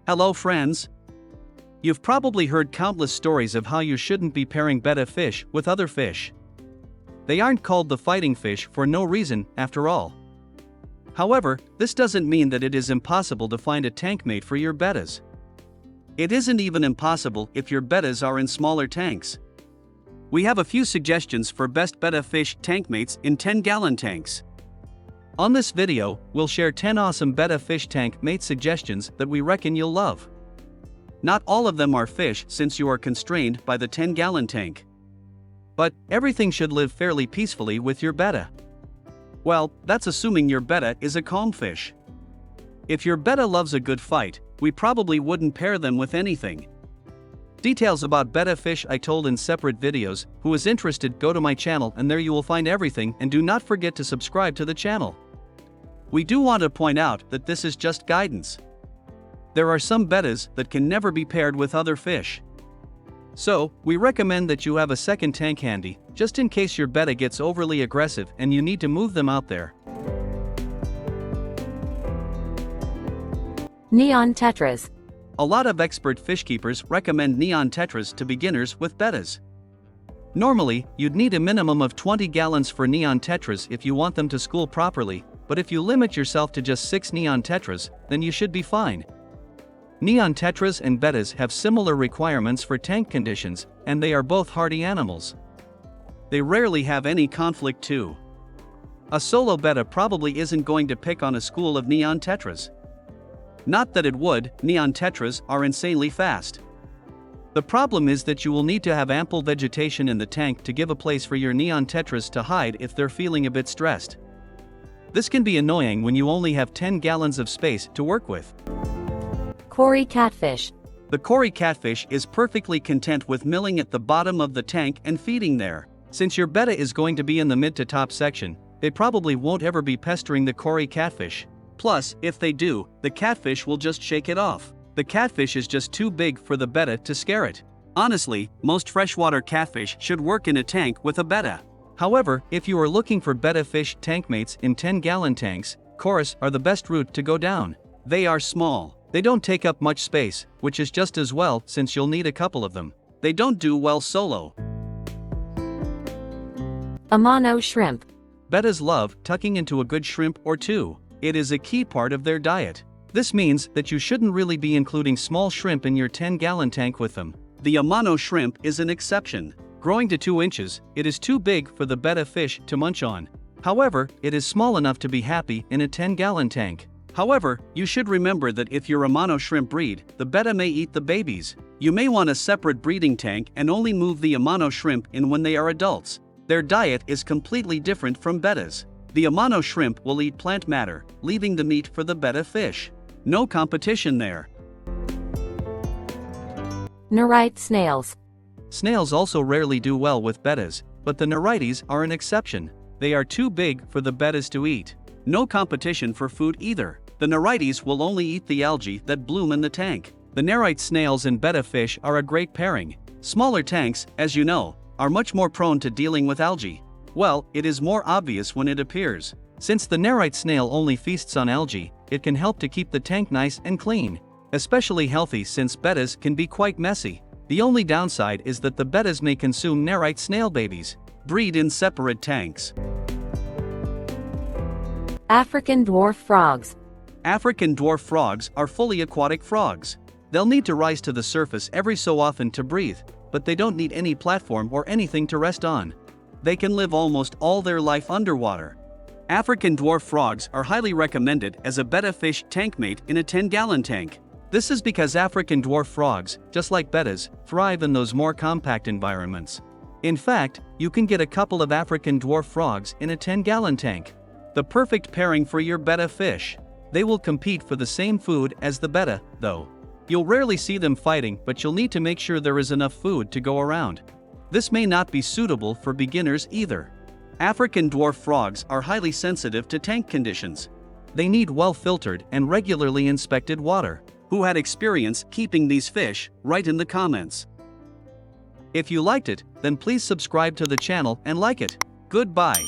Hello friends! You've probably heard countless stories of how you shouldn't be pairing betta fish with other fish. They aren't called the fighting fish for no reason, after all. However, this doesn't mean that it is impossible to find a tank mate for your bettas. It isn't even impossible if your bettas are in smaller tanks. We have a few suggestions for best betta fish tank mates in 10-gallon tanks. On this video, we'll share 10 awesome betta fish tank mate suggestions that we reckon you'll love. Not all of them are fish since you are constrained by the 10-gallon tank. But everything should live fairly peacefully with your betta. Well, that's assuming your betta is a calm fish. If your betta loves a good fight, we probably wouldn't pair them with anything. Details about betta fish I told in separate videos. Who is interested, go to my channel and there you will find everything, and do not forget to subscribe to the channel. We do want to point out that this is just guidance. There are some bettas that can never be paired with other fish. So, we recommend that you have a second tank handy, just in case your betta gets overly aggressive and you need to move them out there. Neon tetras. A lot of expert fish keepers recommend neon tetras to beginners with bettas. Normally, you'd need a minimum of 20 gallons for neon tetras if you want them to school properly, but if you limit yourself to just 6 neon tetras, then you should be fine. Neon tetras and bettas have similar requirements for tank conditions, and they are both hardy animals. They rarely have any conflict too. A solo betta probably isn't going to pick on a school of neon tetras. Not that it would, neon tetras are insanely fast. The problem is that you will need to have ample vegetation in the tank to give a place for your neon tetras to hide if they're feeling a bit stressed. This can be annoying when you only have 10 gallons of space to work with. Cory catfish. The Cory catfish is perfectly content with milling at the bottom of the tank and feeding there. Since your betta is going to be in the mid to top section, they probably won't ever be pestering the Cory catfish. Plus, if they do, the catfish will just shake it off. The catfish is just too big for the betta to scare it. Honestly, most freshwater catfish should work in a tank with a betta. However, if you are looking for betta fish tank mates in 10-gallon tanks, Cory's are the best route to go down. They are small. They don't take up much space, which is just as well since you'll need a couple of them. They don't do well solo. Amano shrimp. Bettas love tucking into a good shrimp or two. It is a key part of their diet. This means that you shouldn't really be including small shrimp in your 10-gallon tank with them. The Amano shrimp is an exception. Growing to 2 inches, it is too big for the betta fish to munch on. However, it is small enough to be happy in a 10-gallon tank. However, you should remember that if your Amano shrimp breed, the betta may eat the babies. You may want a separate breeding tank and only move the Amano shrimp in when they are adults. Their diet is completely different from bettas. The Amano shrimp will eat plant matter, leaving the meat for the betta fish. No competition there. Nerite snails. Snails also rarely do well with bettas, but the Nerites are an exception. They are too big for the bettas to eat. No competition for food either. The Nerites will only eat the algae that bloom in the tank. The Nerite snails and betta fish are a great pairing. Smaller tanks, as you know, are much more prone to dealing with algae. Well, it is more obvious when it appears. Since the Nerite snail only feasts on algae, it can help to keep the tank nice and clean. Especially healthy since bettas can be quite messy. The only downside is that the bettas may consume Nerite snail babies. Breed in separate tanks. African dwarf frogs. African dwarf frogs are fully aquatic frogs. They'll need to rise to the surface every so often to breathe, but they don't need any platform or anything to rest on. They can live almost all their life underwater. African dwarf frogs are highly recommended as a betta fish tank mate in a 10-gallon tank. This is because African dwarf frogs, just like bettas, thrive in those more compact environments. In fact, you can get a couple of African dwarf frogs in a 10-gallon tank. The perfect pairing for your betta fish. They will compete for the same food as the betta, though. You'll rarely see them fighting, but you'll need to make sure there is enough food to go around. This may not be suitable for beginners either. African dwarf frogs are highly sensitive to tank conditions. They need well-filtered and regularly inspected water. Who had experience keeping these fish? Write in the comments. If you liked it, then please subscribe to the channel and like it. Goodbye.